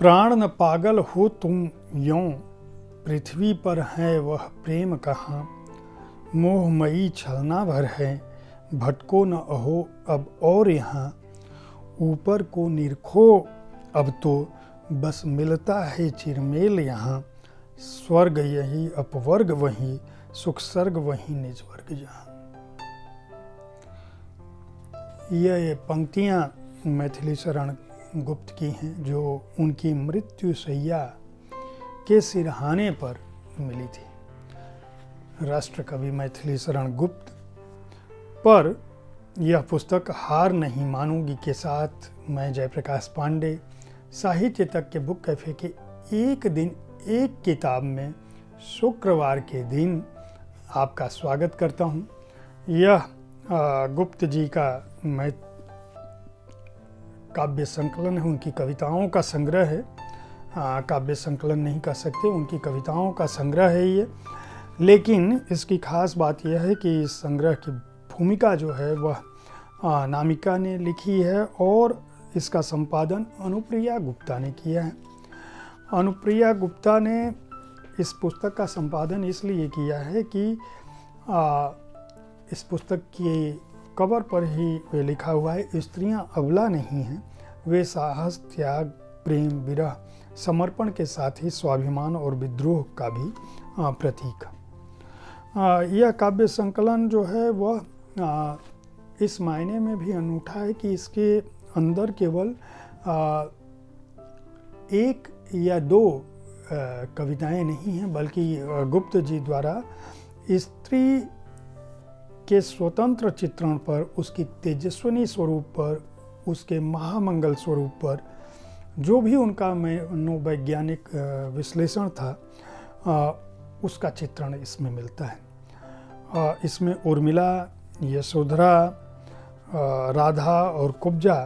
प्राण न पागल हो तुम यों, पृथ्वी पर है वह प्रेम कहाँ। मोहमयी छलना भर है, भटको न अहो अब और यहाँ। ऊपर को निरखो अब तो, बस मिलता है चिरमेल यहाँ। स्वर्ग यही अपवर्ग वही, सुख सर्ग वही निज वर्ग जहाँ। ये पंक्तियाँ मैथिली शरण गुप्त की हैं, जो उनकी मृत्यु शैया के सिरहाने पर मिली थी। राष्ट्र कवि मैथिली शरण गुप्त पर यह पुस्तक हार नहीं मानूंगी के साथ मैं जयप्रकाश पांडे साहित्य तक के बुक कैफे के एक दिन एक किताब में शुक्रवार के दिन आपका स्वागत करता हूं। यह गुप्त जी का मैं काव्य संकलन है, उनकी कविताओं का संग्रह है। काव्य संकलन नहीं कह सकते, उनकी कविताओं का संग्रह है ये। लेकिन इसकी खास बात यह है कि इस संग्रह की भूमिका जो है वह नामिका ने लिखी है और इसका संपादन अनुप्रिया गुप्ता ने किया है। अनुप्रिया गुप्ता ने इस पुस्तक का संपादन इसलिए किया है कि इस पुस्तक की कवर पर ही लिखा हुआ है, स्त्रियां अबला नहीं हैं, वे साहस, त्याग, प्रेम, विरह, समर्पण के साथ ही स्वाभिमान और विद्रोह का भी प्रतीक। यह काव्य संकलन जो है वह इस मायने में भी अनूठा है कि इसके अंदर केवल एक या दो कविताएं नहीं हैं, बल्कि गुप्त जी द्वारा स्त्री के स्वतंत्र चित्रण पर, उसकी तेजस्विनी स्वरूप पर, उसके महामंगल स्वरूप पर जो भी उनका मनोवैज्ञानिक विश्लेषण था उसका चित्रण इसमें मिलता है। इसमें उर्मिला, यशोधरा, राधा और कुब्जा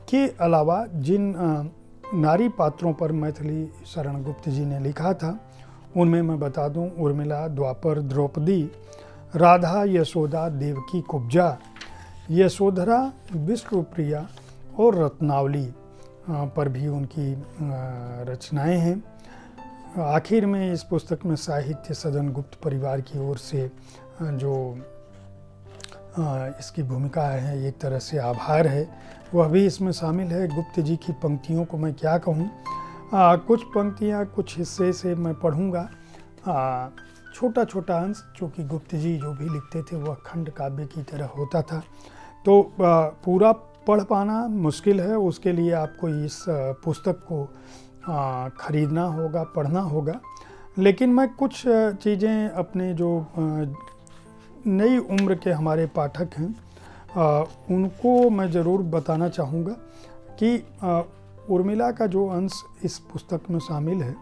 के अलावा जिन नारी पात्रों पर मैथिली शरण गुप्त जी ने लिखा था उनमें मैं बता दूं, उर्मिला, द्वापर, द्रौपदी, राधा, यशोदा, देवकी, कुब्जा, यशोधरा, विष्णुप्रिया और रत्नावली पर भी उनकी रचनाएं हैं। आखिर में इस पुस्तक में साहित्य सदन गुप्त परिवार की ओर से जो इसकी भूमिका है, एक तरह से आभार है, वह भी इसमें शामिल है। गुप्त जी की पंक्तियों को मैं क्या कहूँ, कुछ पंक्तियाँ, कुछ हिस्से से मैं पढ़ूँगा। छोटा छोटा अंश, चूँकि गुप्त जी जो भी लिखते थे वह खंड काव्य की तरह होता था, तो पूरा पढ़ पाना मुश्किल है। उसके लिए आपको इस पुस्तक को खरीदना होगा, पढ़ना होगा। लेकिन मैं कुछ चीज़ें अपने जो नई उम्र के हमारे पाठक हैं उनको मैं ज़रूर बताना चाहूँगा कि उर्मिला का जो अंश इस पुस्तक में शामिल है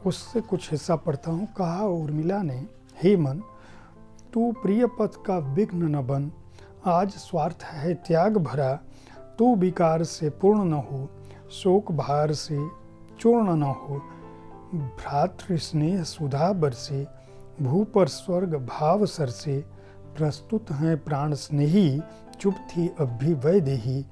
उससे कुछ हिस्सा पढ़ता हूँ। कहा उर्मिला ने, हे मन, तू प्रिय पथ का विघ्न न बन, आज स्वार्थ है त्याग भरा। तू विकार से पूर्ण न हो, शोक भार से चूर्ण न हो। भ्रातृ स्नेह सुधा बरसे, भू पर स्वर्ग भाव सरसे। प्रस्तुत हैं प्राण स्नेही, चुप थी अब भी वै देही।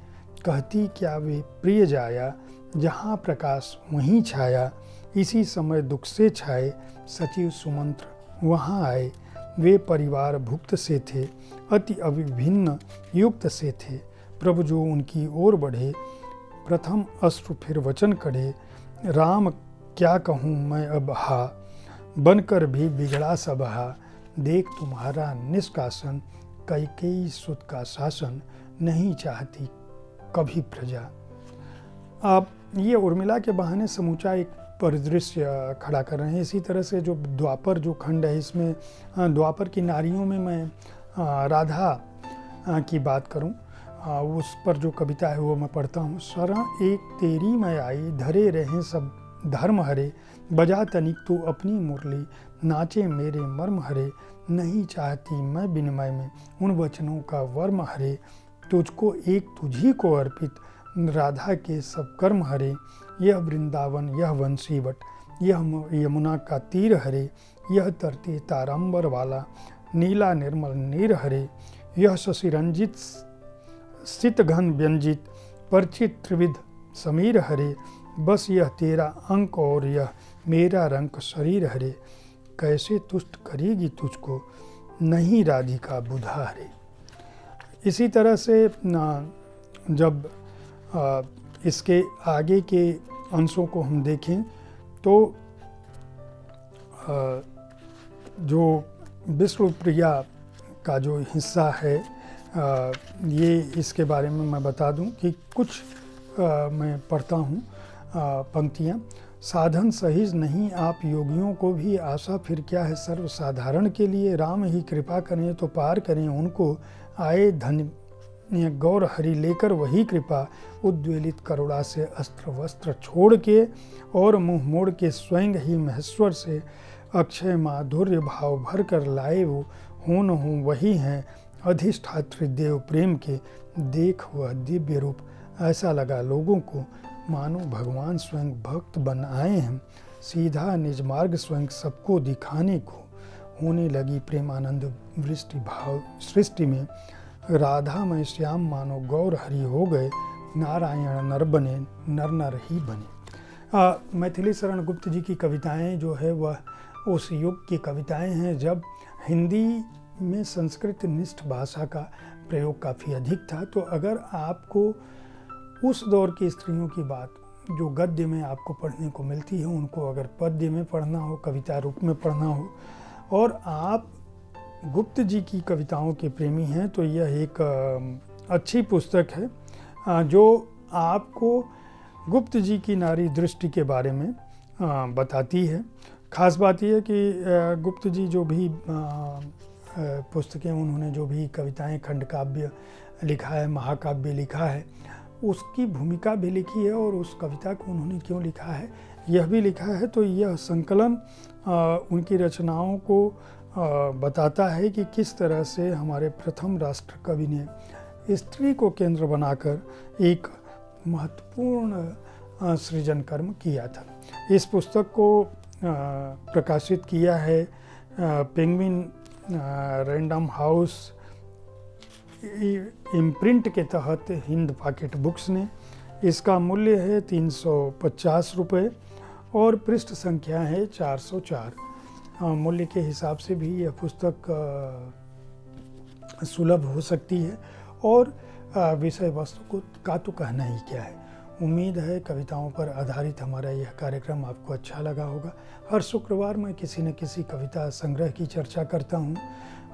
कहती क्या वे प्रिय जाया, जहाँ प्रकाश वहीं छाया। इसी समय दुख से छाए, सचिव सुमंत्र वहाँ आए। वे परिवार भुक्त से थे, अति अभिभिन्न युक्त से थे। प्रभु जो उनकी ओर बढ़े, प्रथम अश्रु फिर वचन कढ़े। राम क्या कहूँ मैं अब हा, बनकर भी बिगड़ा सब हा। देख तुम्हारा निष्कासन, कैकेयी सुत का शासन। नहीं चाहती कभी प्रजा। अब ये उर्मिला के बहाने समूचा एक परिदृश्य खड़ा कर रहे हैं। इसी तरह से जो द्वापर जो खंड है, इसमें द्वापर की नारियों में मैं राधा की बात करूं, उस पर जो कविता है वो मैं पढ़ता हूँ। शरण एक तेरी मैं आई, धरे रहे सब धर्म हरे। बजा तनिक तू अपनी मुरली, नाचे मेरे मर्म हरे। नहीं चाहती मैं विनिमय में उन वचनों का वर्म हरे। तुझको एक तुझी को अर्पित, राधा के सब कर्म हरे। यह वृंदावन, यह वंशीवट, यह यमुना का तीर हरे। यह तरती तारांबर वाला, नीला निर्मल नीर हरे। यह शशिरंजित सित घन व्यंजित, परिचित त्रिविध समीर हरे, बस यह तेरा अंक और यह मेरा रंग शरीर हरे, कैसे तुष्ट करेगी तुझको नहीं राधिका बुधा हरे। इसी तरह से जब इसके आगे के अंशों को हम देखें तो जो विष्णुप्रिया का जो हिस्सा है ये इसके बारे में मैं बता दूं कि कुछ मैं पढ़ता हूँ पंक्तियाँ। साधन सहिज नहीं आप योगियों को भी आशा फिर क्या है सर्वसाधारण के लिए, राम ही कृपा करें तो पार करें उनको, आए धन्य गौर हरि लेकर वही कृपा, उद्वेलित करुणा से अस्त्र वस्त्र छोड़ के और मुँह मोड़ के स्वयं ही महेश्वर से अक्षय माधुर्य भाव भर कर लाए वो, हो न हो वही हैं अधिष्ठात्री देव प्रेम के, देख वह दिव्य रूप ऐसा लगा लोगों को, मानो भगवान स्वयं भक्त बन आए हैं, सीधा निज मार्ग स्वयं सबको दिखाने को, होने लगी प्रेमानंद वृष्टि भाव सृष्टि में, राधा में श्याम मानो गौर हरि हो गए, नारायण नर बने नर नर ही बने। मैथिली शरण गुप्त जी की कविताएं जो है वह उस युग की कविताएं हैं जब हिंदी में संस्कृत निष्ठ भाषा का प्रयोग काफ़ी अधिक था। तो अगर आपको उस दौर की स्त्रियों की बात जो गद्य में आपको पढ़ने को मिलती है उनको अगर पद्य में पढ़ना हो, कविता रूप में पढ़ना हो, और आप गुप्त जी की कविताओं के प्रेमी हैं तो यह एक अच्छी पुस्तक है जो आपको गुप्त जी की नारी दृष्टि के बारे में बताती है। ख़ास बात यह है कि गुप्त जी जो भी पुस्तकें उन्होंने जो भी कविताएं खंड काव्य लिखा है, महाकाव्य लिखा है, उसकी भूमिका भी लिखी है और उस कविता को उन्होंने क्यों लिखा है यह भी लिखा है। तो यह संकलन उनकी रचनाओं को बताता है कि किस तरह से हमारे प्रथम राष्ट्र कवि ने स्त्री को केंद्र बनाकर एक महत्वपूर्ण सृजन कर्म किया था। इस पुस्तक को प्रकाशित किया है पेंगुइन रैंडम हाउस इम्प्रिंट के तहत हिंद पॉकेट बुक्स ने। इसका मूल्य है 350 रुपये और पृष्ठ संख्या है 404। मूल्य के हिसाब से भी यह पुस्तक सुलभ हो सकती है और विषय वस्तु का तो कहना ही क्या है। उम्मीद है कविताओं पर आधारित हमारा यह कार्यक्रम आपको अच्छा लगा होगा। हर शुक्रवार मैं किसी न किसी कविता संग्रह की चर्चा करता हूँ।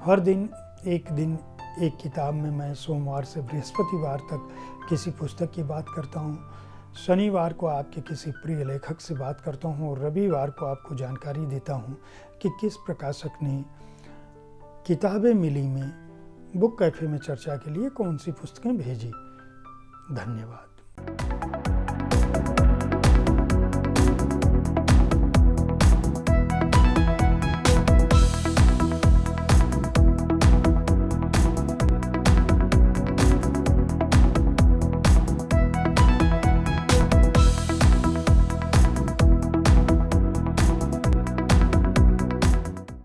हर दिन एक किताब में मैं सोमवार से बृहस्पतिवार तक किसी पुस्तक की बात करता हूँ। शनिवार को आपके किसी प्रिय लेखक से बात करता हूँ और रविवार को आपको जानकारी देता हूँ कि किस प्रकाशक ने किताबें मिली में बुक कैफे में चर्चा के लिए कौन सी पुस्तकें भेजी। धन्यवाद।